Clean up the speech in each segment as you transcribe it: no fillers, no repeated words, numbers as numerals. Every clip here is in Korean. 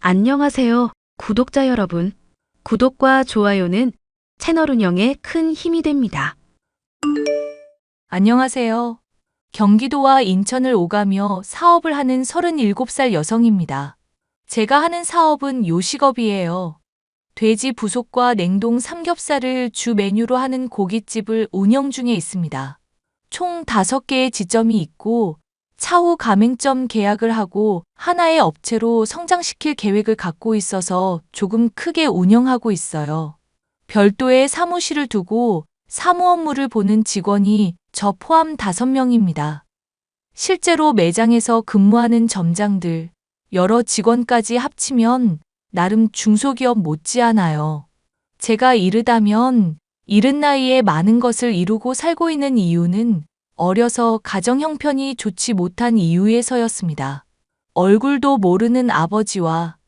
안녕하세요, 구독자 여러분. 구독과 좋아요는 채널 운영에 큰 힘이 됩니다. 안녕하세요. 경기도와 인천을 오가며 사업을 하는 37살 여성입니다. 제가 하는 사업은 요식업이에요. 돼지 부속과 냉동 삼겹살을 주 메뉴로 하는 고깃집을 운영 중에 있습니다. 총 5개의 지점이 있고 차후 가맹점 계약을 하고 하나의 업체로 성장시킬 계획을 갖고 있어서 조금 크게 운영하고 있어요. 별도의 사무실을 두고 사무 업무를 보는 직원이 저 포함 5명입니다. 실제로 매장에서 근무하는 점장들, 여러 직원까지 합치면 나름 중소기업 못지않아요. 제가 이르다면 이른 나이에 많은 것을 이루고 살고 있는 이유는 어려서 가정 형편이 좋지 못한 이유에서였습니다. 얼굴도 모르는 아버지와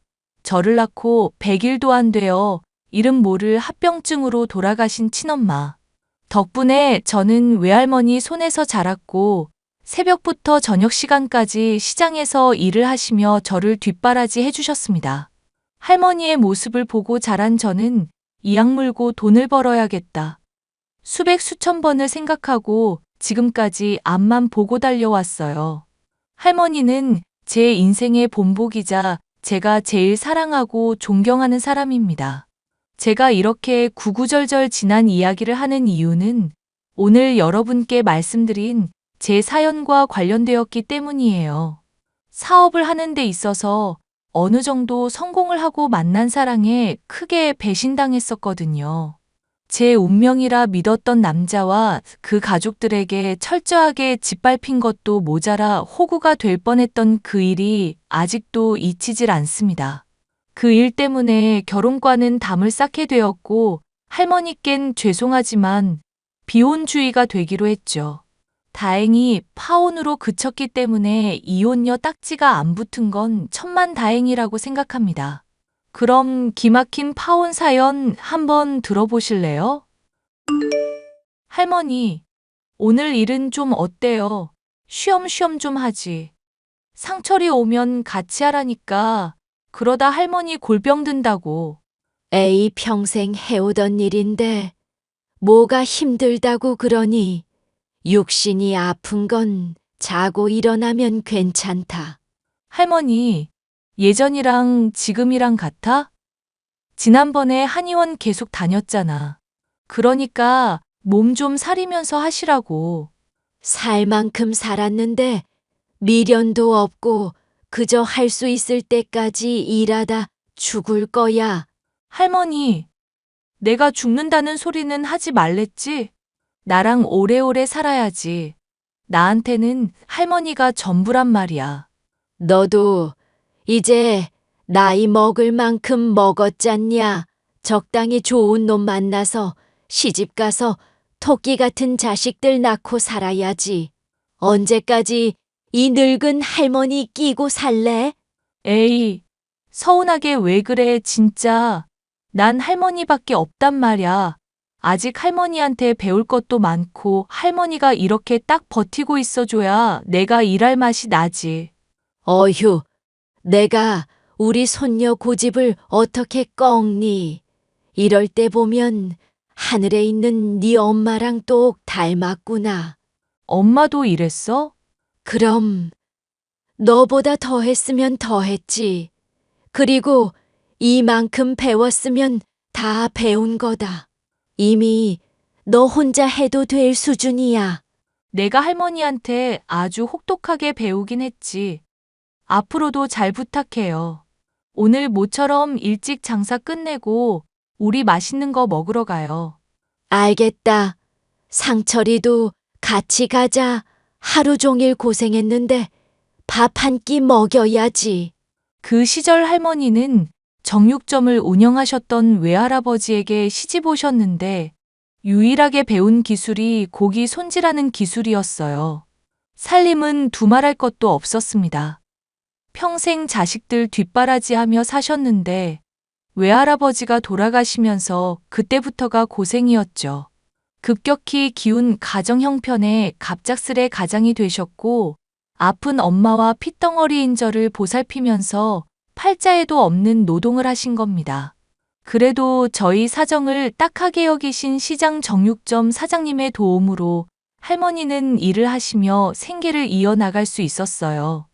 저를 낳고 100일도 안 되어 이름 모를 합병증으로 돌아가신 친엄마. 덕분에 저는 외할머니 손에서 자랐고 새벽부터 저녁 시간까지 시장에서 일을 하시며 저를 뒷바라지 해주셨습니다. 할머니의 모습을 보고 자란 저는 이악 물고 돈을 벌어야겠다. 수백 수천 번을 생각하고 지금까지 앞만 보고 달려왔어요. 할머니는 제 인생의 본보기자 제가 제일 사랑하고 존경하는 사람입니다. 제가 이렇게 구구절절 지난 이야기를 하는 이유는 오늘 여러분께 말씀드린 제 사연과 관련되었기 때문이에요. 사업을 하는 데 있어서 어느 정도 성공을 하고 만난 사랑에 크게 배신당했었거든요. 제 운명이라 믿었던 남자와 그 가족들에게 철저하게 짓밟힌 것도 모자라 호구가 될 뻔했던 그 일이 아직도 잊히질 않습니다. 그 일 때문에 결혼과는 담을 쌓게 되었고 할머니껜 죄송하지만 비혼주의가 되기로 했죠. 다행히 파혼으로 그쳤기 때문에 이혼녀 딱지가 안 붙은 건 천만다행이라고 생각합니다. 그럼 기막힌 파혼 사연 한번 들어보실래요? 할머니, 오늘 일은 좀 어때요? 쉬엄쉬엄 좀 하지. 상철이 오면 같이 하라니까. 그러다 할머니 골병 든다고. 에이, 평생 해오던 일인데 뭐가 힘들다고 그러니? 육신이 아픈 건 자고 일어나면 괜찮다. 할머니, 예전이랑 지금이랑 같아? 지난번에 한의원 계속 다녔잖아. 그러니까 몸 좀 사리면서 하시라고. 살 만큼 살았는데 미련도 없고 그저 할 수 있을 때까지 일하다 죽을 거야. 할머니, 내가 죽는다는 소리는 하지 말랬지? 나랑 오래오래 살아야지. 나한테는 할머니가 전부란 말이야. 너도 이제 나이 먹을 만큼 먹었잖냐. 적당히 좋은 놈 만나서 시집가서 토끼 같은 자식들 낳고 살아야지. 언제까지 이 늙은 할머니 끼고 살래? 에이, 서운하게 왜 그래, 진짜. 난 할머니밖에 없단 말야. 아직 할머니한테 배울 것도 많고 할머니가 이렇게 딱 버티고 있어줘야 내가 일할 맛이 나지. 어휴, 내가 우리 손녀 고집을 어떻게 꺾니? 이럴 때 보면 하늘에 있는 네 엄마랑 똑 닮았구나. 엄마도 이랬어? 그럼 너보다 더 했으면 더 했지. 그리고 이만큼 배웠으면 다 배운 거다. 이미 너 혼자 해도 될 수준이야. 내가 할머니한테 아주 혹독하게 배우긴 했지. 앞으로도 잘 부탁해요. 오늘 모처럼 일찍 장사 끝내고 우리 맛있는 거 먹으러 가요. 알겠다. 상철이도 같이 가자. 하루 종일 고생했는데 밥 한 끼 먹여야지. 그 시절 할머니는 정육점을 운영하셨던 외할아버지에게 시집 오셨는데 유일하게 배운 기술이 고기 손질하는 기술이었어요. 살림은 두말할 것도 없었습니다. 평생 자식들 뒷바라지하며 사셨는데 외할아버지가 돌아가시면서 그때부터가 고생이었죠. 급격히 기운 가정 형편에 갑작스레 가장이 되셨고 아픈 엄마와 핏덩어리인 저를 보살피면서 팔자에도 없는 노동을 하신 겁니다. 그래도 저희 사정을 딱하게 여기신 시장 정육점 사장님의 도움으로 할머니는 일을 하시며 생계를 이어나갈 수 있었어요.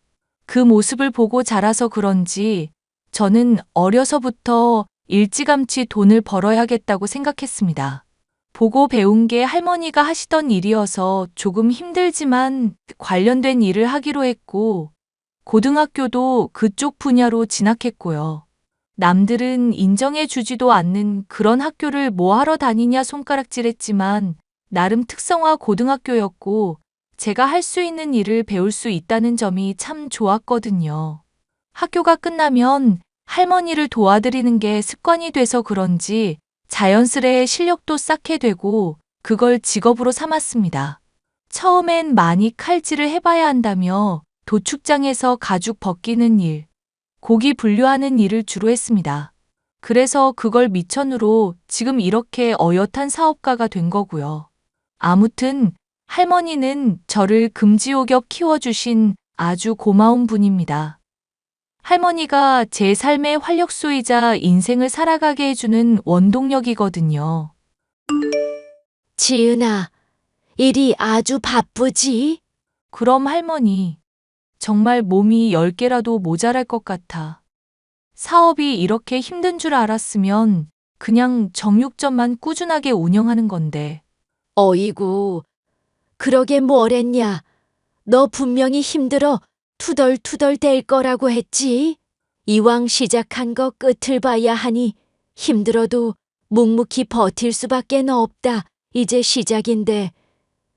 그 모습을 보고 자라서 그런지 저는 어려서부터 일찌감치 돈을 벌어야겠다고 생각했습니다. 보고 배운 게 할머니가 하시던 일이어서 조금 힘들지만 관련된 일을 하기로 했고, 고등학교도 그쪽 분야로 진학했고요. 남들은 인정해 주지도 않는 그런 학교를 뭐 하러 다니냐 손가락질했지만 나름 특성화 고등학교였고 제가 할 수 있는 일을 배울 수 있다는 점이 참 좋았거든요. 학교가 끝나면 할머니를 도와드리는 게 습관이 돼서 그런지 자연스레 실력도 쌓게 되고 그걸 직업으로 삼았습니다. 처음엔 많이 칼질을 해봐야 한다며 도축장에서 가죽 벗기는 일, 고기 분류하는 일을 주로 했습니다. 그래서 그걸 미천으로 지금 이렇게 어엿한 사업가가 된 거고요. 아무튼 할머니는 저를 금지옥엽 키워주신 아주 고마운 분입니다. 할머니가 제 삶의 활력소이자 인생을 살아가게 해주는 원동력이거든요. 지은아, 일이 아주 바쁘지? 그럼 할머니, 정말 몸이 10개라도 모자랄 것 같아. 사업이 이렇게 힘든 줄 알았으면 그냥 정육점만 꾸준하게 운영하는 건데. 어이구, 그러게 뭘 했냐? 너 분명히 힘들어 투덜투덜 될 거라고 했지? 이왕 시작한 거 끝을 봐야 하니 힘들어도 묵묵히 버틸 수밖에 없다. 이제 시작인데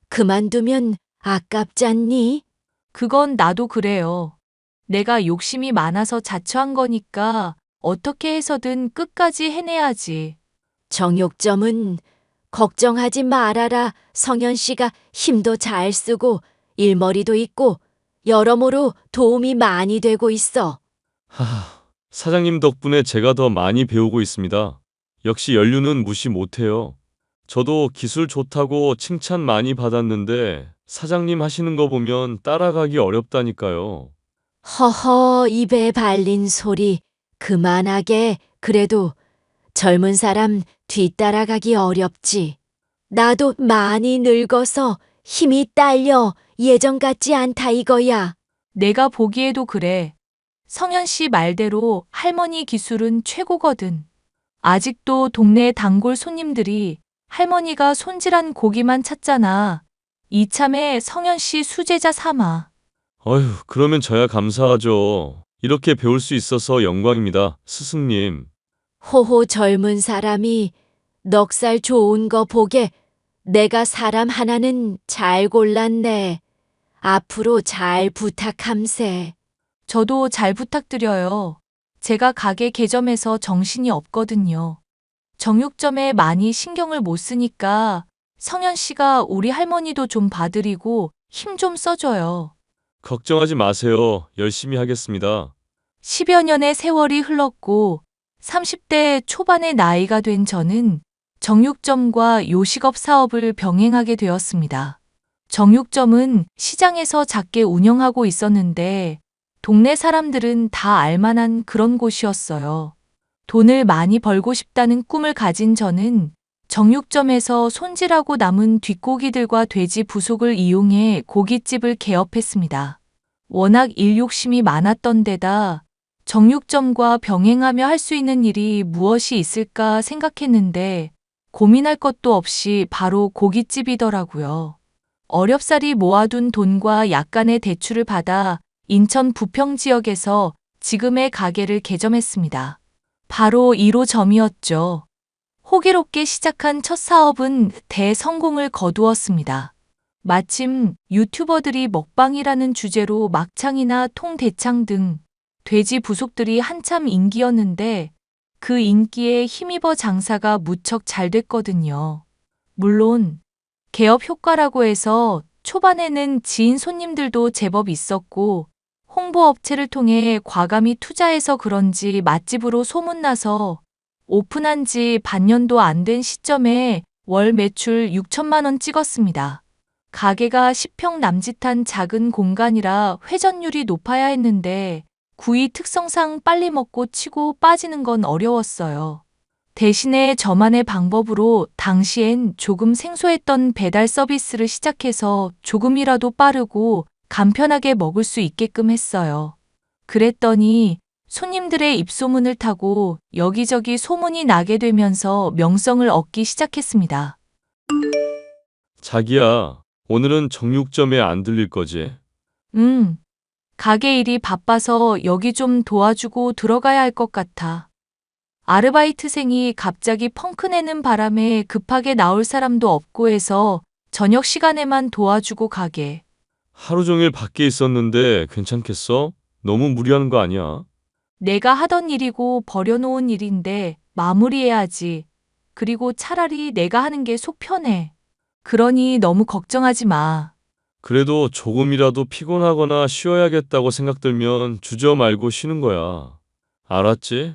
그만두면 아깝잖니? 그건 나도 그래요. 내가 욕심이 많아서 자초한 거니까 어떻게 해서든 끝까지 해내야지. 정육점은 걱정하지 말아라. 성현 씨가 힘도 잘 쓰고 일머리도 있고 여러모로 도움이 많이 되고 있어. 사장님 덕분에 제가 더 많이 배우고 있습니다. 역시 연륜은 무시 못해요. 저도 기술 좋다고 칭찬 많이 받았는데 사장님 하시는 거 보면 따라가기 어렵다니까요. 허허, 입에 발린 소리 그만하게. 그래도 젊은 사람 뒤따라가기 어렵지. 나도 많이 늙어서 힘이 딸려 예전 같지 않다 이거야. 내가 보기에도 그래. 성현 씨 말대로 할머니 기술은 최고거든. 아직도 동네 단골 손님들이 할머니가 손질한 고기만 찾잖아. 이참에 성현 씨 수제자 삼아. 어휴, 그러면 저야 감사하죠. 이렇게 배울 수 있어서 영광입니다, 스승님. 호호 젊은 사람이 넉살 좋은 거 보게 내가 사람 하나는 잘 골랐네. 앞으로 잘 부탁함세. 저도 잘 부탁드려요. 제가 가게 개점해서 정신이 없거든요. 정육점에 많이 신경을 못 쓰니까 성현 씨가 우리 할머니도 좀 봐드리고 힘 좀 써줘요. 걱정하지 마세요. 열심히 하겠습니다. 10여 년의 세월이 흘렀고 30대 초반의 나이가 된 저는 정육점과 요식업 사업을 병행하게 되었습니다. 정육점은 시장에서 작게 운영하고 있었는데 동네 사람들은 다 알만한 그런 곳이었어요. 돈을 많이 벌고 싶다는 꿈을 가진 저는 정육점에서 손질하고 남은 뒷고기들과 돼지 부속을 이용해 고깃집을 개업했습니다. 워낙 일 욕심이 많았던 데다 정육점과 병행하며 할 수 있는 일이 무엇이 있을까 생각했는데 고민할 것도 없이 바로 고깃집이더라고요. 어렵사리 모아둔 돈과 약간의 대출을 받아 인천 부평 지역에서 지금의 가게를 개점했습니다. 바로 1호점이었죠. 호기롭게 시작한 첫 사업은 대성공을 거두었습니다. 마침 유튜버들이 먹방이라는 주제로 막창이나 통대창 등 돼지 부속들이 한참 인기였는데 그 인기에 힘입어 장사가 무척 잘 됐거든요. 물론 개업 효과라고 해서 초반에는 지인 손님들도 제법 있었고 홍보업체를 통해 과감히 투자해서 그런지 맛집으로 소문나서 오픈한 지 반년도 안 된 시점에 월 매출 6천만 원 찍었습니다. 가게가 10평 남짓한 작은 공간이라 회전율이 높아야 했는데 구이 특성상 빨리 먹고 치고 빠지는 건 어려웠어요. 대신에 저만의 방법으로 당시엔 조금 생소했던 배달 서비스를 시작해서 조금이라도 빠르고 간편하게 먹을 수 있게끔 했어요. 그랬더니 손님들의 입소문을 타고 여기저기 소문이 나게 되면서 명성을 얻기 시작했습니다. 자기야, 오늘은 정육점에 안 들릴 거지? 가게 일이 바빠서 여기 좀 도와주고 들어가야 할 것 같아. 아르바이트생이 갑자기 펑크 내는 바람에 급하게 나올 사람도 없고 해서 저녁 시간에만 도와주고 가게. 하루 종일 밖에 있었는데 괜찮겠어? 너무 무리하는 거 아니야? 내가 하던 일이고 버려놓은 일인데 마무리해야지. 그리고 차라리 내가 하는 게 속 편해. 그러니 너무 걱정하지 마. 그래도 조금이라도 피곤하거나 쉬어야겠다고 생각 들면 주저 말고 쉬는 거야. 알았지?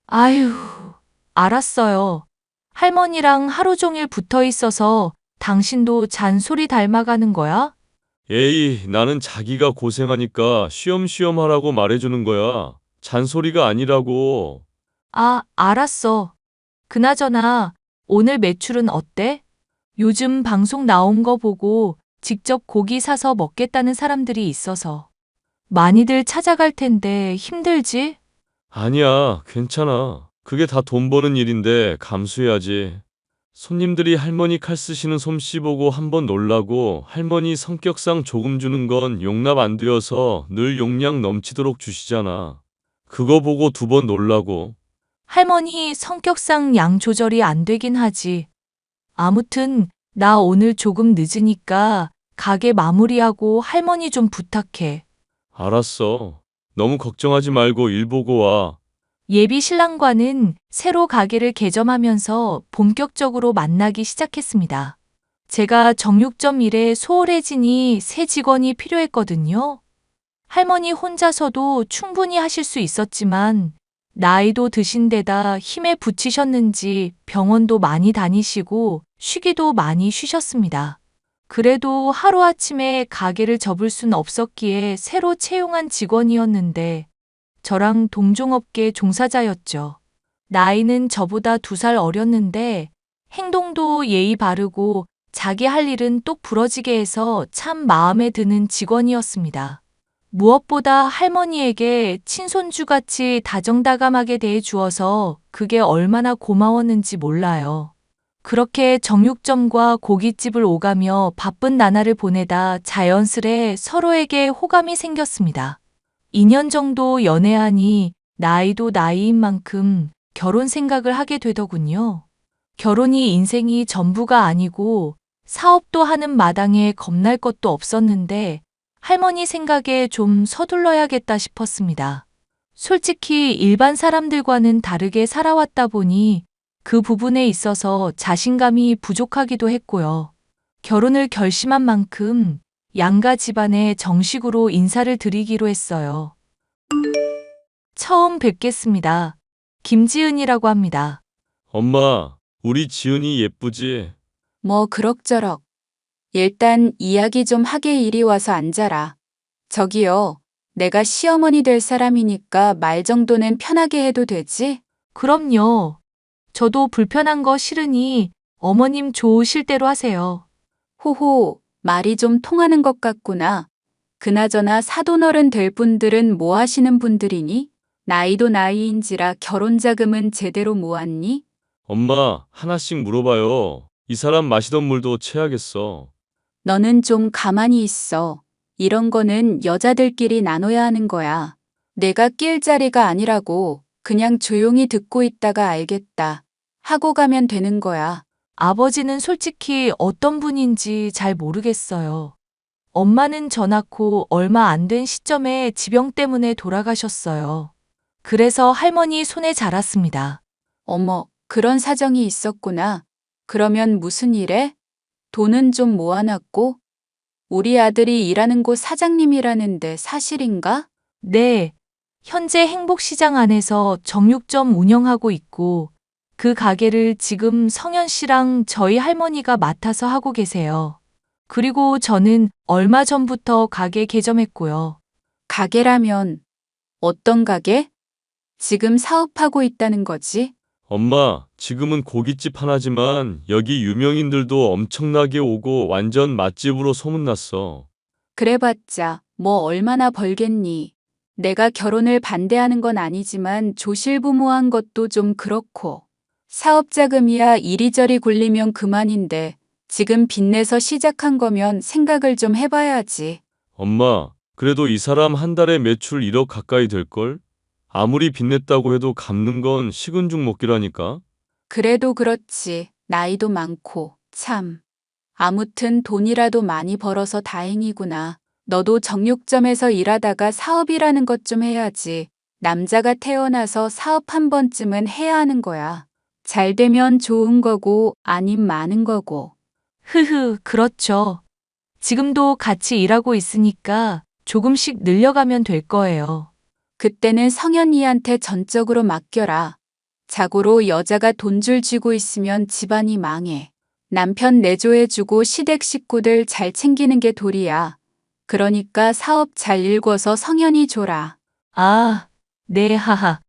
아휴, 알았어요. 할머니랑 하루 종일 붙어 있어서 당신도 잔소리 닮아가는 거야? 에이, 나는 자기가 고생하니까 쉬엄쉬엄 하라고 말해주는 거야. 잔소리가 아니라고. 아, 알았어. 그나저나 오늘 매출은 어때? 요즘 방송 나온 거 보고 직접 고기 사서 먹겠다는 사람들이 있어서 많이들 찾아갈 텐데 힘들지? 아니야, 괜찮아. 그게 다 돈 버는 일인데 감수해야지. 손님들이 할머니 칼 쓰시는 솜씨 보고 한번 놀라고 할머니 성격상 조금 주는 건 용납 안 되어서 늘 용량 넘치도록 주시잖아. 그거 보고 두 번 놀라고. 할머니 성격상 양 조절이 안 되긴 하지. 아무튼 나 오늘 조금 늦으니까 가게 마무리하고 할머니 좀 부탁해. 알았어. 너무 걱정하지 말고 일 보고 와. 예비 신랑과는 새로 가게를 개점하면서 본격적으로 만나기 시작했습니다. 제가 정육점 일에 소홀해지니 새 직원이 필요했거든요. 할머니 혼자서도 충분히 하실 수 있었지만 나이도 드신 데다 힘에 부치셨는지 병원도 많이 다니시고 쉬기도 많이 쉬셨습니다. 그래도 하루아침에 가게를 접을 순 없었기에 새로 채용한 직원이었는데 저랑 동종업계 종사자였죠. 나이는 저보다 2살 어렸는데 행동도 예의 바르고 자기 할 일은 똑 부러지게 해서 참 마음에 드는 직원이었습니다. 무엇보다 할머니에게 친손주같이 다정다감하게 대해 주어서 그게 얼마나 고마웠는지 몰라요. 그렇게 정육점과 고깃집을 오가며 바쁜 나날을 보내다 자연스레 서로에게 호감이 생겼습니다. 2년 정도 연애하니 나이도 나이인 만큼 결혼 생각을 하게 되더군요. 결혼이 인생이 전부가 아니고 사업도 하는 마당에 겁날 것도 없었는데 할머니 생각에 좀 서둘러야겠다 싶었습니다. 솔직히 일반 사람들과는 다르게 살아왔다 보니 그 부분에 있어서 자신감이 부족하기도 했고요. 결혼을 결심한 만큼 양가 집안에 정식으로 인사를 드리기로 했어요. 처음 뵙겠습니다. 김지은이라고 합니다. 엄마, 우리 지은이 예쁘지? 뭐 그럭저럭. 일단 이야기 좀 하게 이리 와서 앉아라. 저기요, 내가 시어머니 될 사람이니까 말 정도는 편하게 해도 되지? 그럼요. 저도 불편한 거 싫으니 어머님 좋으실 대로 하세요. 호호, 말이 좀 통하는 것 같구나. 그나저나 사돈어른 될 분들은 뭐 하시는 분들이니? 나이도 나이인지라 결혼 자금은 제대로 모았니? 엄마, 하나씩 물어봐요. 이 사람 마시던 물도 체하겠어. 너는 좀 가만히 있어. 이런 거는 여자들끼리 나눠야 하는 거야. 내가 낄 자리가 아니라고. 그냥 조용히 듣고 있다가 알겠다 하고 가면 되는 거야. 아버지는 솔직히 어떤 분인지 잘 모르겠어요. 엄마는 저 낳고 얼마 안 된 시점에 지병 때문에 돌아가셨어요. 그래서 할머니 손에 자랐습니다. 어머, 그런 사정이 있었구나. 그러면 무슨 일해? 돈은 좀 모아놨고? 우리 아들이 일하는 곳 사장님이라는데 사실인가? 네, 현재 행복시장 안에서 정육점 운영하고 있고 그 가게를 지금 성현 씨랑 저희 할머니가 맡아서 하고 계세요. 그리고 저는 얼마 전부터 가게 개점했고요. 가게라면 어떤 가게? 지금 사업하고 있다는 거지? 엄마, 지금은 고깃집 하나지만 여기 유명인들도 엄청나게 오고 완전 맛집으로 소문났어. 그래봤자 뭐 얼마나 벌겠니? 내가 결혼을 반대하는 건 아니지만 조실부모한 것도 좀 그렇고. 사업 자금이야 이리저리 굴리면 그만인데 지금 빚내서 시작한 거면 생각을 좀 해봐야지. 엄마, 그래도 이 사람 한 달에 매출 1억 가까이 될걸? 아무리 빚냈다고 해도 갚는 건 식은 죽 먹기라니까? 그래도 그렇지. 나이도 많고. 참. 아무튼 돈이라도 많이 벌어서 다행이구나. 너도 정육점에서 일하다가 사업이라는 것 좀 해야지. 남자가 태어나서 사업 한 번쯤은 해야 하는 거야. 잘 되면 좋은 거고 아님 많은 거고. 그렇죠. 지금도 같이 일하고 있으니까 조금씩 늘려가면 될 거예요. 그때는 성현이한테 전적으로 맡겨라. 자고로 여자가 돈줄 쥐고 있으면 집안이 망해. 남편 내조해주고 시댁 식구들 잘 챙기는 게 도리야. 그러니까 사업 잘 일궈서 성현이 줘라. 아, 네, 하하.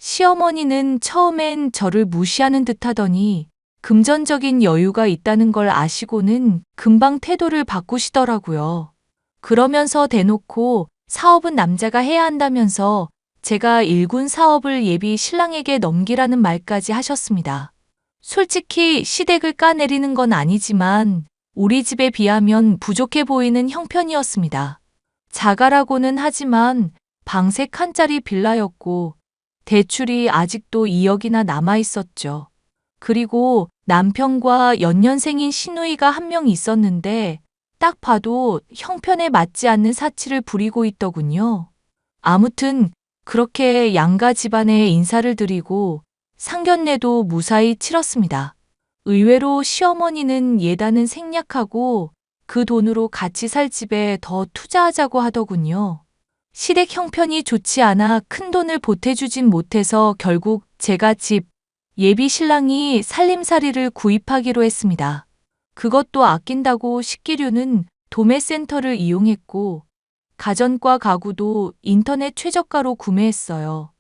시어머니는 처음엔 저를 무시하는 듯 하더니 금전적인 여유가 있다는 걸 아시고는 금방 태도를 바꾸시더라고요. 그러면서 대놓고 사업은 남자가 해야 한다면서 제가 일군 사업을 예비 신랑에게 넘기라는 말까지 하셨습니다. 솔직히 시댁을 까내리는 건 아니지만 우리 집에 비하면 부족해 보이는 형편이었습니다. 자가라고는 하지만 방색 한 짜리 빌라였고 대출이 아직도 2억이나 남아 있었죠. 그리고 남편과 연년생인 시누이가 한 명 있었는데 딱 봐도 형편에 맞지 않는 사치를 부리고 있더군요. 아무튼 그렇게 양가 집안에 인사를 드리고 상견례도 무사히 치렀습니다. 의외로 시어머니는 예단은 생략하고 그 돈으로 같이 살 집에 더 투자하자고 하더군요. 시댁 형편이 좋지 않아 큰돈을 보태주진 못해서 결국 제가 집, 예비 신랑이 살림살이를 구입하기로 했습니다. 그것도 아낀다고 식기류는 도매센터를 이용했고 가전과 가구도 인터넷 최저가로 구매했어요.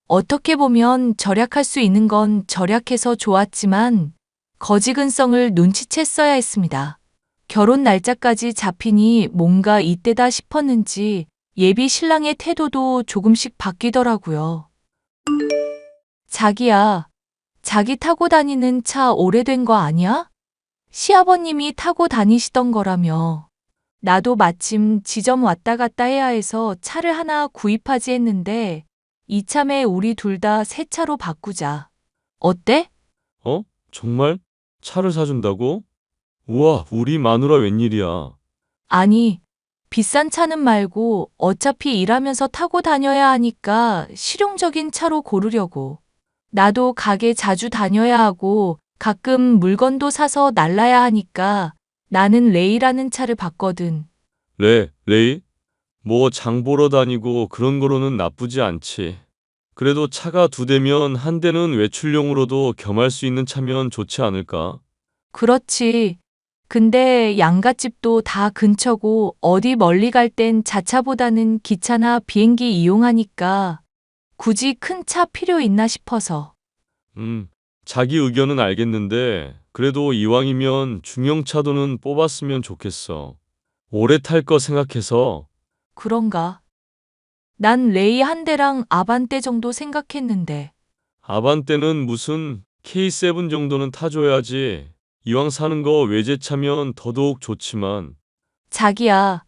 어떻게 보면 절약할 수 있는 건 절약해서 좋았지만 거지근성을 눈치챘어야 했습니다. 결혼 날짜까지 잡히니 뭔가 이때다 싶었는지 예비 신랑의 태도도 조금씩 바뀌더라고요. 자기야, 자기 타고 다니는 차 오래된 거 아니야? 시아버님이 타고 다니시던 거라며. 나도 마침 지점 왔다 갔다 해야 해서 차를 하나 구입하지 했는데 이참에 우리 둘 다 새 차로 바꾸자. 어때? 어? 정말? 차를 사준다고? 우와, 우리 마누라 웬일이야. 아니, 비싼 차는 말고 어차피 일하면서 타고 다녀야 하니까 실용적인 차로 고르려고. 나도 가게 자주 다녀야 하고 가끔 물건도 사서 날라야 하니까 나는 레이라는 차를 봤거든. 레이? 뭐 장 보러 다니고 그런 거로는 나쁘지 않지. 그래도 차가 2대면 한 대는 외출용으로도 겸할 수 있는 차면 좋지 않을까? 그렇지. 근데 양갓집도 다 근처고 어디 멀리 갈 땐 자차보다는 기차나 비행기 이용하니까 굳이 큰 차 필요 있나 싶어서. 자기 의견은 알겠는데 그래도 이왕이면 중형차도는 뽑았으면 좋겠어. 오래 탈 거 생각해서. 그런가? 난 레이 한 대랑 아반떼 정도 생각했는데. 아반떼는 무슨 K7 정도는 타줘야지. 이왕 사는 거 외제차면 더더욱 좋지만. 자기야,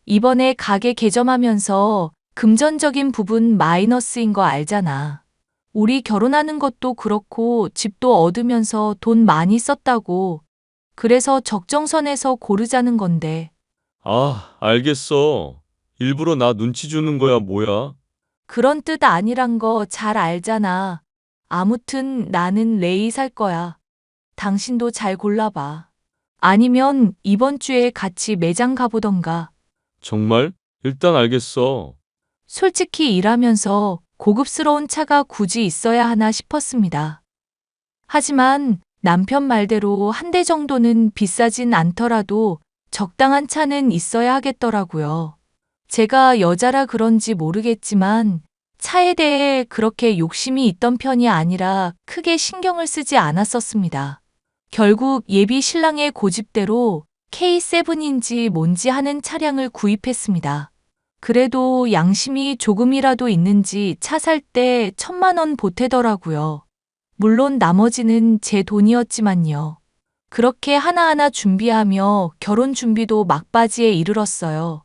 이번에 가게 개점하면서 금전적인 부분 마이너스인 거 알잖아. 우리 결혼하는 것도 그렇고 집도 얻으면서 돈 많이 썼다고. 그래서 적정선에서 고르자는 건데. 아, 알겠어. 일부러 나 눈치 주는 거야, 뭐야? 그런 뜻 아니란 거 잘 알잖아. 아무튼 나는 레이 살 거야. 당신도 잘 골라봐. 아니면 이번 주에 같이 매장 가보던가. 정말? 일단 알겠어. 솔직히 일하면서 고급스러운 차가 굳이 있어야 하나 싶었습니다. 하지만 남편 말대로 한 대 정도는 비싸진 않더라도 적당한 차는 있어야 하겠더라고요. 제가 여자라 그런지 모르겠지만 차에 대해 그렇게 욕심이 있던 편이 아니라 크게 신경을 쓰지 않았었습니다. 결국 예비 신랑의 고집대로 K7인지 뭔지 하는 차량을 구입했습니다. 그래도 양심이 조금이라도 있는지 차 살 때 1,000만 원 보태더라고요. 물론 나머지는 제 돈이었지만요. 그렇게 하나하나 준비하며 결혼 준비도 막바지에 이르렀어요.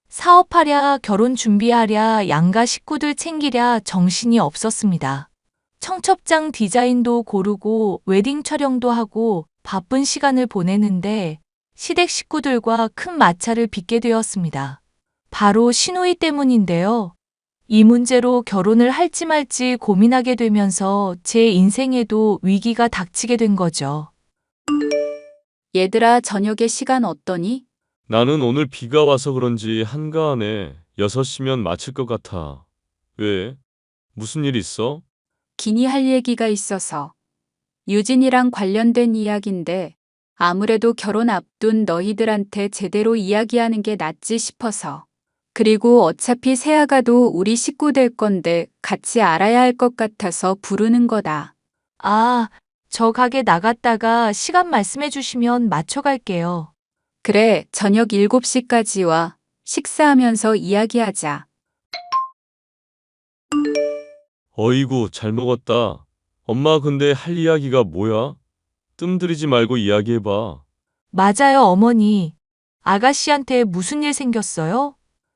사업하랴, 결혼 준비하랴, 양가 식구들 챙기랴 정신이 없었습니다. 청첩장 디자인도 고르고 웨딩 촬영도 하고 바쁜 시간을 보내는데 시댁 식구들과 큰 마찰을 빚게 되었습니다. 바로 시누이 때문인데요. 이 문제로 결혼을 할지 말지 고민하게 되면서 제 인생에도 위기가 닥치게 된 거죠. 얘들아, 저녁에 시간 어떠니? 나는 오늘 비가 와서 그런지 한가하네. 6시면 마칠 것 같아. 왜? 무슨 일 있어? 기니 할 얘기가 있어서. 유진이랑 관련된 이야기인데 아무래도 결혼 앞둔 너희들한테 제대로 이야기하는 게 낫지 싶어서. 그리고 어차피 새아가도 우리 식구 될 건데 같이 알아야 할 것 같아서 부르는 거다. 아, 저 가게 나갔다가 시간 말씀해 주시면 맞춰갈게요. 그래, 저녁 7시까지 와. 식사하면서 이야기하자. 어이구, 잘 먹었다. 엄마 근데 할 이야기가 뭐야? 뜸들이지 말고 이야기해봐. 맞아요, 어머니. 아가씨한테 무슨 일 생겼어요?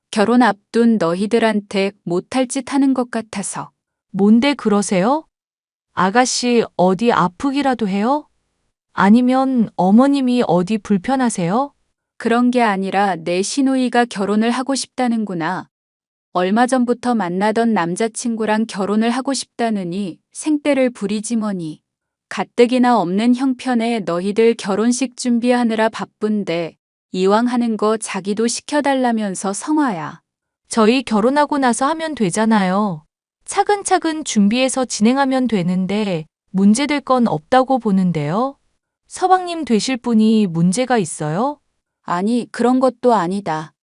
결혼 앞둔 너희들한테 못할 짓 하는 것 같아서. 뭔데 그러세요? 아가씨 어디 아프기라도 해요? 아니면 어머님이 어디 불편하세요? 그런 게 아니라 내 시누이가 결혼을 하고 싶다는구나. 얼마 전부터 만나던 남자친구랑 결혼을 하고 싶다느니 생떼를 부리지 뭐니. 가뜩이나 없는 형편에 너희들 결혼식 준비하느라 바쁜데 이왕 하는 거 자기도 시켜달라면서 성화야. 저희 결혼하고 나서 하면 되잖아요. 차근차근 준비해서 진행하면 되는데 문제될 건 없다고 보는데요. 서방님 되실 분이 문제가 있어요? 아니, 그런 것도 아니다.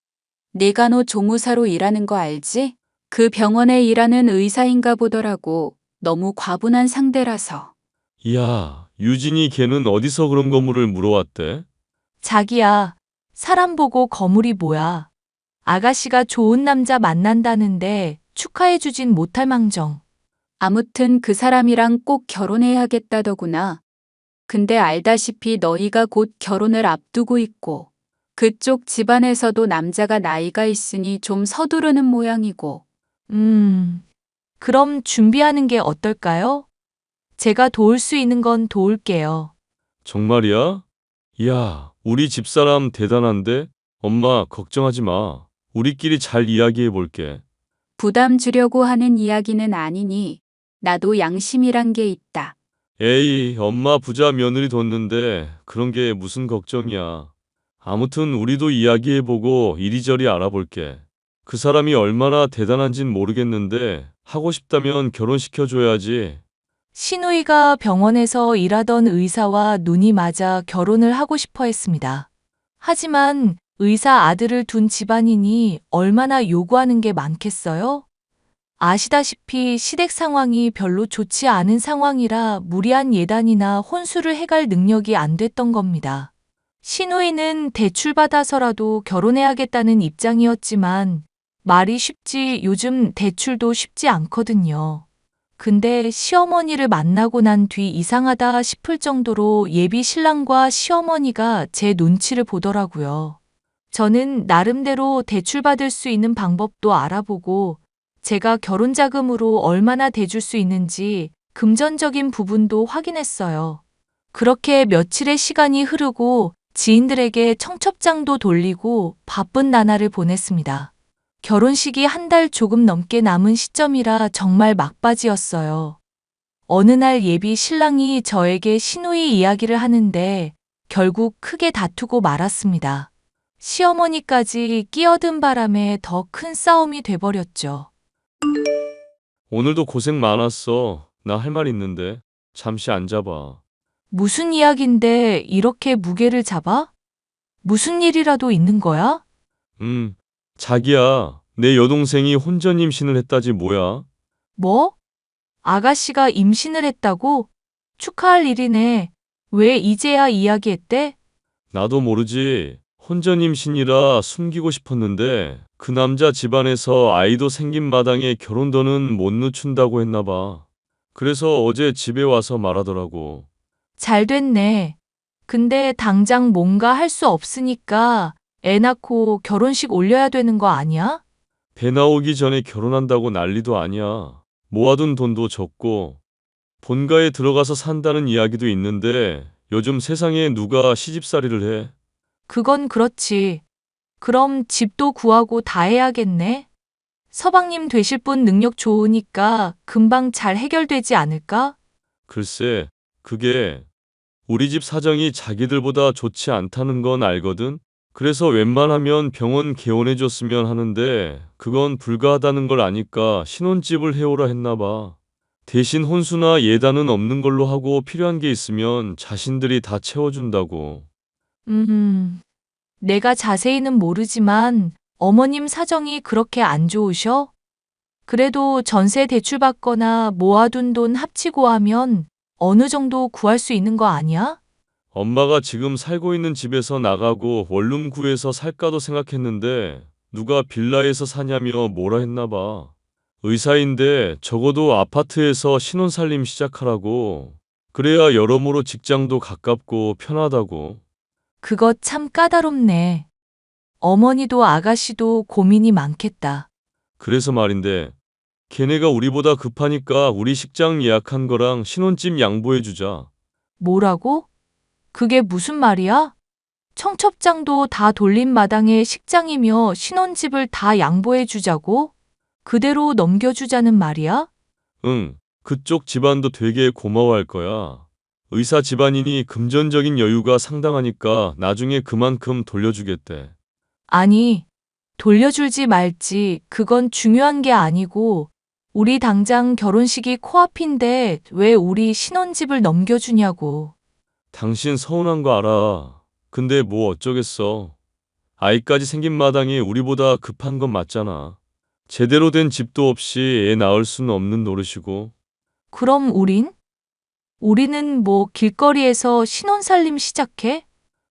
내가 너 조무사로 일하는 거 알지? 그 병원에 일하는 의사인가 보더라고. 너무 과분한 상대라서. 이야, 유진이 걔는 어디서 그런 거물을 물어왔대? 자기야, 사람 보고 거물이 뭐야. 아가씨가 좋은 남자 만난다는데 축하해주진 못할 망정. 아무튼 그 사람이랑 꼭 결혼해야겠다더구나. 근데 알다시피 너희가 곧 결혼을 앞두고 있고 그쪽 집안에서도 남자가 나이가 있으니 좀 서두르는 모양이고. 그럼 준비하는 게 어떨까요? 제가 도울 수 있는 건 도울게요. 정말이야? 이야, 우리 집사람 대단한데? 엄마, 걱정하지 마. 우리끼리 잘 이야기해 볼게. 부담 주려고 하는 이야기는 아니니 나도 양심이란 게 있다. 에이, 엄마 부자 며느리 뒀는데 그런 게 무슨 걱정이야. 아무튼 우리도 이야기해보고 이리저리 알아볼게. 그 사람이 얼마나 대단한진 모르겠는데 하고 싶다면 결혼시켜줘야지. 시누이가 병원에서 일하던 의사와 눈이 맞아 결혼을 하고 싶어 했습니다. 하지만 의사 아들을 둔 집안이니 얼마나 요구하는 게 많겠어요? 아시다시피 시댁 상황이 별로 좋지 않은 상황이라 무리한 예단이나 혼수를 해갈 능력이 안 됐던 겁니다. 시누이는 대출받아서라도 결혼해야겠다는 입장이었지만 말이 쉽지 요즘 대출도 쉽지 않거든요. 근데 시어머니를 만나고 난 뒤 이상하다 싶을 정도로 예비 신랑과 시어머니가 제 눈치를 보더라고요. 저는 나름대로 대출받을 수 있는 방법도 알아보고 제가 결혼 자금으로 얼마나 대줄 수 있는지 금전적인 부분도 확인했어요. 그렇게 며칠의 시간이 흐르고 지인들에게 청첩장도 돌리고 바쁜 나날을 보냈습니다. 결혼식이 한 달 조금 넘게 남은 시점이라 정말 막바지였어요. 어느 날 예비 신랑이 저에게 시누이 이야기를 하는데 결국 크게 다투고 말았습니다. 시어머니까지 끼어든 바람에 더 큰 싸움이 돼버렸죠. 오늘도 고생 많았어. 나 할 말 있는데. 잠시 앉아봐. 무슨 이야긴데 이렇게 무게를 잡아? 무슨 일이라도 있는 거야? 자기야. 내 여동생이 혼전 임신을 했다지 뭐야? 뭐? 아가씨가 임신을 했다고? 축하할 일이네. 왜 이제야 이야기했대? 나도 모르지. 혼전 임신이라 숨기고 싶었는데 그 남자 집안에서 아이도 생긴 마당에 결혼도는 못 늦춘다고 했나 봐. 그래서 어제 집에 와서 말하더라고. 잘 됐네. 근데 당장 뭔가 할 수 없으니까 애 낳고 결혼식 올려야 되는 거 아니야? 배 나오기 전에 결혼한다고 난리도 아니야. 모아둔 돈도 적고 본가에 들어가서 산다는 이야기도 있는데 요즘 세상에 누가 시집살이를 해? 그건 그렇지. 그럼 집도 구하고 다 해야겠네. 서방님 되실 분 능력 좋으니까 금방 잘 해결되지 않을까? 글쎄, 그게 우리 집 사정이 자기들보다 좋지 않다는 건 알거든? 그래서 웬만하면 병원 개원해줬으면 하는데 그건 불가하다는 걸 아니까 신혼집을 해오라 했나 봐. 대신 혼수나 예단은 없는 걸로 하고 필요한 게 있으면 자신들이 다 채워준다고. 음, 내가 자세히는 모르지만 어머님 사정이 그렇게 안 좋으셔? 그래도 전세 대출받거나 모아둔 돈 합치고 하면 어느 정도 구할 수 있는 거 아니야? 엄마가 지금 살고 있는 집에서 나가고 원룸 구해서 살까도 생각했는데 누가 빌라에서 사냐며 뭐라 했나 봐. 의사인데 적어도 아파트에서 신혼살림 시작하라고. 그래야 여러모로 직장도 가깝고 편하다고. 그거 참 까다롭네. 어머니도 아가씨도 고민이 많겠다. 그래서 말인데 걔네가 우리보다 급하니까 우리 식장 예약한 거랑 신혼집 양보해주자. 뭐라고? 그게 무슨 말이야? 청첩장도 다 돌린 마당에 식장이며 신혼집을 다 양보해 주자고? 그대로 넘겨주자는 말이야? 응, 그쪽 집안도 되게 고마워할 거야. 의사 집안이니 금전적인 여유가 상당하니까 나중에 그만큼 돌려주겠대. 아니, 돌려줄지 말지 그건 중요한 게 아니고 우리 당장 결혼식이 코앞인데 왜 우리 신혼집을 넘겨주냐고. 당신 서운한 거 알아. 근데 뭐 어쩌겠어. 아이까지 생긴 마당에 우리보다 급한 건 맞잖아. 제대로 된 집도 없이 애 낳을 수는 없는 노릇이고. 그럼 우린? 우리는 뭐 길거리에서 신혼살림 시작해?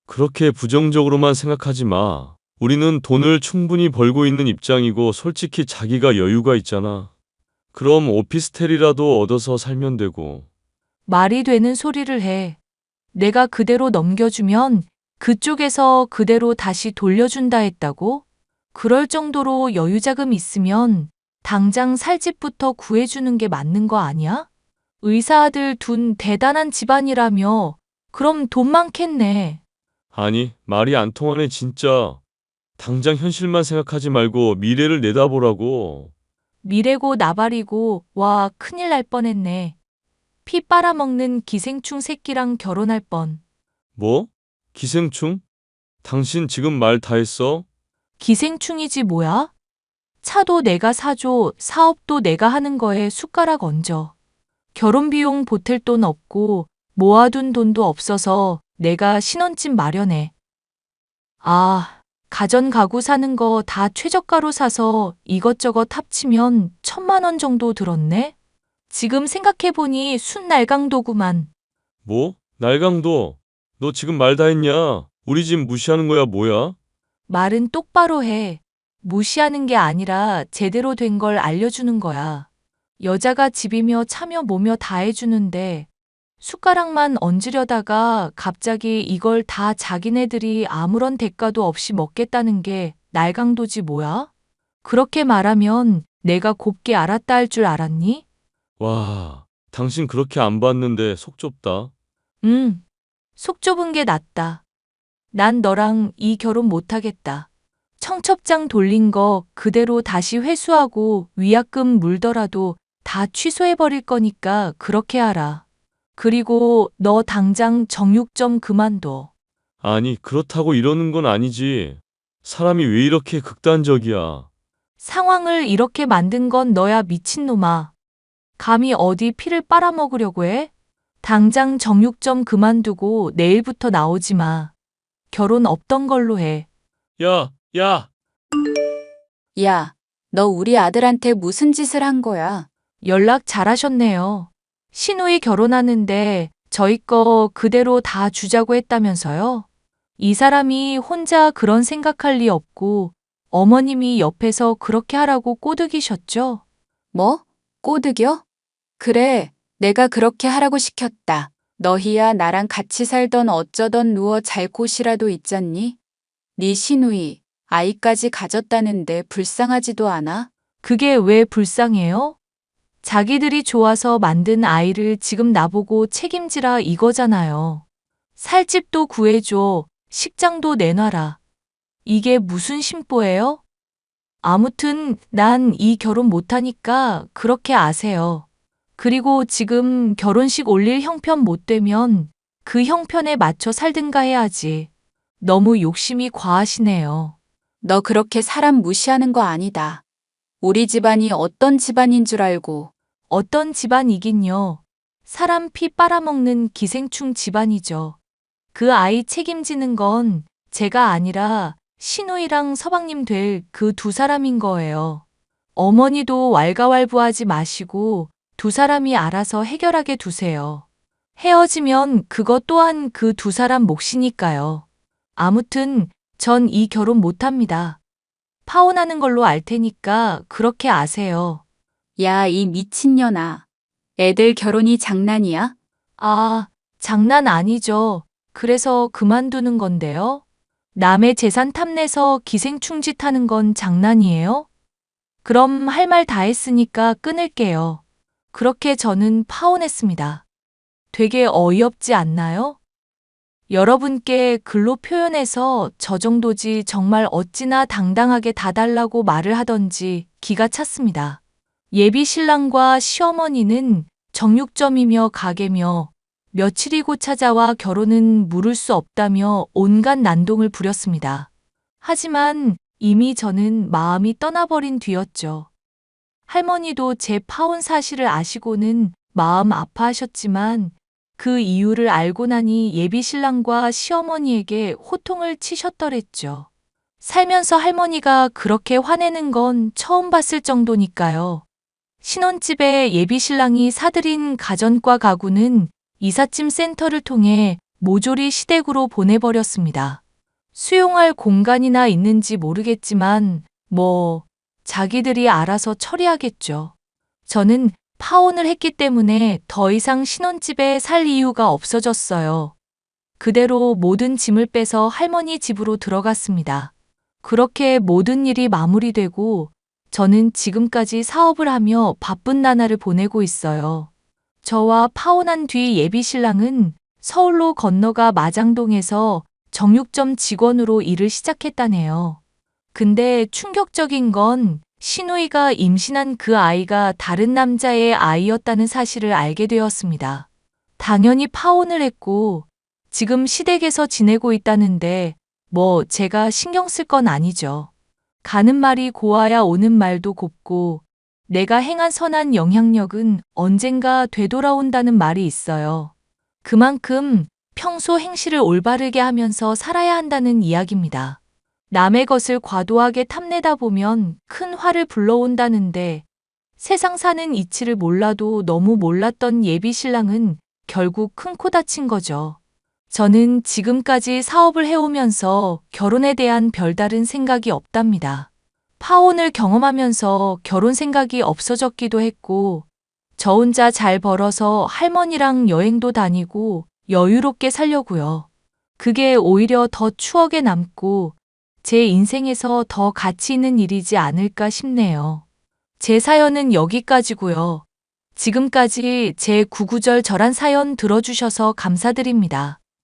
그렇게 부정적으로만 생각하지 마. 우리는 돈을 충분히 벌고 있는 입장이고 솔직히 자기가 여유가 있잖아. 그럼 오피스텔이라도 얻어서 살면 되고. 말이 되는 소리를 해. 내가 그대로 넘겨주면 그쪽에서 그대로 다시 돌려준다 했다고? 그럴 정도로 여유자금 있으면 당장 살 집부터 구해주는 게 맞는 거 아니야? 의사 아들 둔 대단한 집안이라며 그럼 돈 많겠네. 아니, 말이 안 통하네 진짜. 당장 현실만 생각하지 말고 미래를 내다보라고. 미래고 나발이고 와 큰일 날 뻔했네. 피 빨아먹는 기생충 새끼랑 결혼할 뻔. 뭐? 기생충? 당신 지금 말 다 했어? 기생충이지 뭐야? 차도 내가 사줘, 사업도 내가 하는 거에 숟가락 얹어. 결혼 비용 보탤 돈 없고 모아둔 돈도 없어서 내가 신혼집 마련해. 아, 가전 가구 사는 거 다 최저가로 사서 이것저것 합치면 1,000만 원 정도 들었네? 지금 생각해보니 순날강도구만. 뭐? 날강도? 너 지금 말 다 했냐? 우리 집 무시하는 거야 뭐야? 말은 똑바로 해. 무시하는 게 아니라 제대로 된 걸 알려주는 거야. 여자가 집이며 차며 뭐며 다 해주는데 숟가락만 얹으려다가 갑자기 이걸 다 자기네들이 아무런 대가도 없이 먹겠다는 게 날강도지 뭐야? 그렇게 말하면 내가 곱게 알았다 할 줄 알았니? 와, 당신 그렇게 안 봤는데 속 좁다. 속 좁은 게 낫다. 난 너랑 이 결혼 못하겠다. 청첩장 돌린 거 그대로 다시 회수하고 위약금 물더라도 다 취소해버릴 거니까 그렇게 하라. 그리고 너 당장 정육 좀 그만둬. 아니, 그렇다고 이러는 건 아니지. 사람이 왜 이렇게 극단적이야? 상황을 이렇게 만든 건 너야 미친놈아. 감히 어디 피를 빨아먹으려고 해? 당장 정육 좀 그만두고 내일부터 나오지 마. 결혼 없던 걸로 해. 야, 야! 야, 너 우리 아들한테 무슨 짓을 한 거야? 연락 잘하셨네요. 시누이 결혼하는데 저희 거 그대로 다 주자고 했다면서요? 이 사람이 혼자 그런 생각할 리 없고 어머님이 옆에서 그렇게 하라고 꼬드기셨죠? 뭐? 꼬드겨? 그래, 내가 그렇게 하라고 시켰다. 너희야 나랑 같이 살던 어쩌던 누워 잘 곳이라도 있잖니? 네 시누이, 아이까지 가졌다는데 불쌍하지도 않아? 그게 왜 불쌍해요? 자기들이 좋아서 만든 아이를 지금 나보고 책임지라 이거잖아요. 살 집도 구해줘, 식장도 내놔라. 이게 무슨 심보예요? 아무튼 난 이 결혼 못하니까 그렇게 아세요. 그리고 지금 결혼식 올릴 형편 못 되면 그 형편에 맞춰 살든가 해야지. 너무 욕심이 과하시네요. 너 그렇게 사람 무시하는 거 아니다. 우리 집안이 어떤 집안인 줄 알고. 어떤 집안이긴요. 사람 피 빨아먹는 기생충 집안이죠. 그 아이 책임지는 건 제가 아니라 시누이랑 서방님 될 그 두 사람인 거예요. 어머니도 왈가왈부하지 마시고 두 사람이 알아서 해결하게 두세요. 헤어지면 그것 또한 그 두 사람 몫이니까요. 아무튼 전 이 결혼 못합니다. 파혼하는 걸로 알 테니까 그렇게 아세요. 야, 이 미친년아. 애들 결혼이 장난이야? 아, 장난 아니죠. 그래서 그만두는 건데요. 남의 재산 탐내서 기생충 짓 하는 건 장난이에요? 그럼 할 말 다 했으니까 끊을게요. 그렇게 저는 파혼했습니다. 되게 어이없지 않나요? 여러분께 글로 표현해서 저 정도지 정말 어찌나 당당하게 다 달라고 말을 하던지 기가 찼습니다. 예비 신랑과 시어머니는 정육점이며 가게며 며칠이고 찾아와 결혼은 물을 수 없다며 온갖 난동을 부렸습니다. 하지만 이미 저는 마음이 떠나버린 뒤였죠. 할머니도 제 파혼 사실을 아시고는 마음 아파하셨지만 그 이유를 알고 나니 예비 신랑과 시어머니에게 호통을 치셨더랬죠. 살면서 할머니가 그렇게 화내는 건 처음 봤을 정도니까요. 신혼집에 예비 신랑이 사들인 가전과 가구는 이삿짐 센터를 통해 모조리 시댁으로 보내버렸습니다. 수용할 공간이나 있는지 모르겠지만 자기들이 알아서 처리하겠죠. 저는 파혼을 했기 때문에 더 이상 신혼집에 살 이유가 없어졌어요. 그대로 모든 짐을 빼서 할머니 집으로 들어갔습니다. 그렇게 모든 일이 마무리되고 저는 지금까지 사업을 하며 바쁜 나날을 보내고 있어요. 저와 파혼한 뒤 예비 신랑은 서울로 건너가 마장동에서 정육점 직원으로 일을 시작했다네요. 근데 충격적인 건 시누이가 임신한 그 아이가 다른 남자의 아이였다는 사실을 알게 되었습니다. 당연히 파혼을 했고 지금 시댁에서 지내고 있다는데 제가 신경 쓸 건 아니죠. 가는 말이 고와야 오는 말도 곱고 내가 행한 선한 영향력은 언젠가 되돌아온다는 말이 있어요. 그만큼 평소 행실을 올바르게 하면서 살아야 한다는 이야기입니다. 남의 것을 과도하게 탐내다 보면 큰 화를 불러온다는데 세상 사는 이치를 몰라도 너무 몰랐던 예비 신랑은 결국 큰 코 다친 거죠. 저는 지금까지 사업을 해오면서 결혼에 대한 별다른 생각이 없답니다. 파혼을 경험하면서 결혼 생각이 없어졌기도 했고 저 혼자 잘 벌어서 할머니랑 여행도 다니고 여유롭게 살려고요. 그게 오히려 더 추억에 남고 제 인생에서 더 가치 있는 일이지 않을까 싶네요. 제 사연은 여기까지고요. 지금까지 제 구구절절한 사연 들어주셔서 감사드립니다.